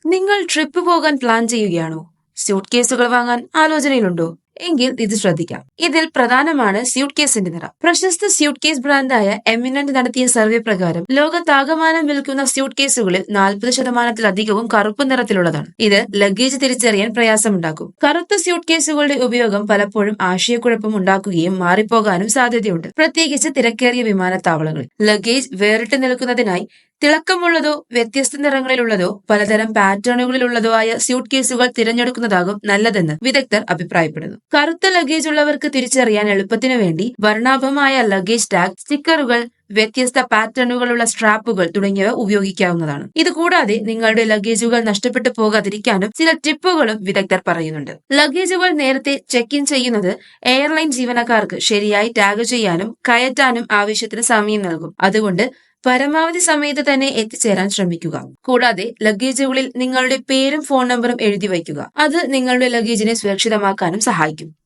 നിങ്ങൾ ട്രിപ്പ് പോകാൻ പ്ലാൻ ചെയ്യുകയാണോ? സ്യൂട്ട് കേസുകൾ വാങ്ങാൻ ആലോചനയിലുണ്ടോ? എങ്കിൽ ഇത് ശ്രദ്ധിക്കാം. ഇതിൽ പ്രധാനമാണ് സ്യൂട്ട് കേസിന്റെ നിറം. പ്രശസ്ത സ്യൂട്ട് കേസ് ബ്രാൻഡായ എമിനന്റ് നടത്തിയ സർവേ പ്രകാരം ലോകത്താകമാനം വിൽക്കുന്ന സ്യൂട്ട് കേസുകളിൽ 40%-ലധികവും കറുപ്പ് നിറത്തിലുള്ളതാണ്. ഇത് ലഗേജ് തിരിച്ചറിയാൻ പ്രയാസമുണ്ടാക്കും. കറുത്ത സ്യൂട്ട് കേസുകളുടെ ഉപയോഗം പലപ്പോഴും ആശയക്കുഴപ്പം ഉണ്ടാക്കുകയും മാറിപ്പോകാനും സാധ്യതയുണ്ട്, പ്രത്യേകിച്ച് തിരക്കേറിയ വിമാനത്താവളങ്ങളിൽ. ലഗേജ് വേറിട്ട് നിൽക്കുന്നതിനായി തിളക്കമുള്ളതോ വ്യത്യസ്ത നിറങ്ങളിലുള്ളതോ പലതരം പാറ്റേണുകളിലുള്ളതോ ആയ സ്യൂട്ട് കേസുകൾ തിരഞ്ഞെടുക്കുന്നതാകും നല്ലതെന്ന് വിദഗ്ധർ അഭിപ്രായപ്പെടുന്നു. കറുത്ത ലഗേജ് ഉള്ളവർക്ക് തിരിച്ചറിയാൻ എളുപ്പത്തിനു വേണ്ടി വർണ്ണാഭമായ ലഗേജ് ടാഗ്, സ്റ്റിക്കറുകൾ, വ്യത്യസ്ത പാറ്റേണുകളുള്ള സ്ട്രാപ്പുകൾ തുടങ്ങിയവ ഉപയോഗിക്കാവുന്നതാണ്. ഇതുകൂടാതെ നിങ്ങളുടെ ലഗേജുകൾ നഷ്ടപ്പെട്ടു പോകാതിരിക്കാനും ചില ടിപ്പുകളും വിദഗ്ധർ പറയുന്നുണ്ട്. ലഗേജുകൾ നേരത്തെ ചെക്ക് ഇൻ ചെയ്യുന്നത് എയർലൈൻ ജീവനക്കാർക്ക് ശരിയായി ടാഗ് ചെയ്യാനും കയറ്റാനും ആവശ്യത്തിന് സമയം നൽകും. അതുകൊണ്ട് പരമാവധി സമയത്ത് തന്നെ എത്തിച്ചേരാൻ ശ്രമിക്കുക. കൂടാതെ ലഗേജുകളിൽ നിങ്ങളുടെ പേരും ഫോൺ നമ്പറും എഴുതി വയ്ക്കുക. അത് നിങ്ങളുടെ ലഗേജിനെ സുരക്ഷിതമാക്കാനും സഹായിക്കും.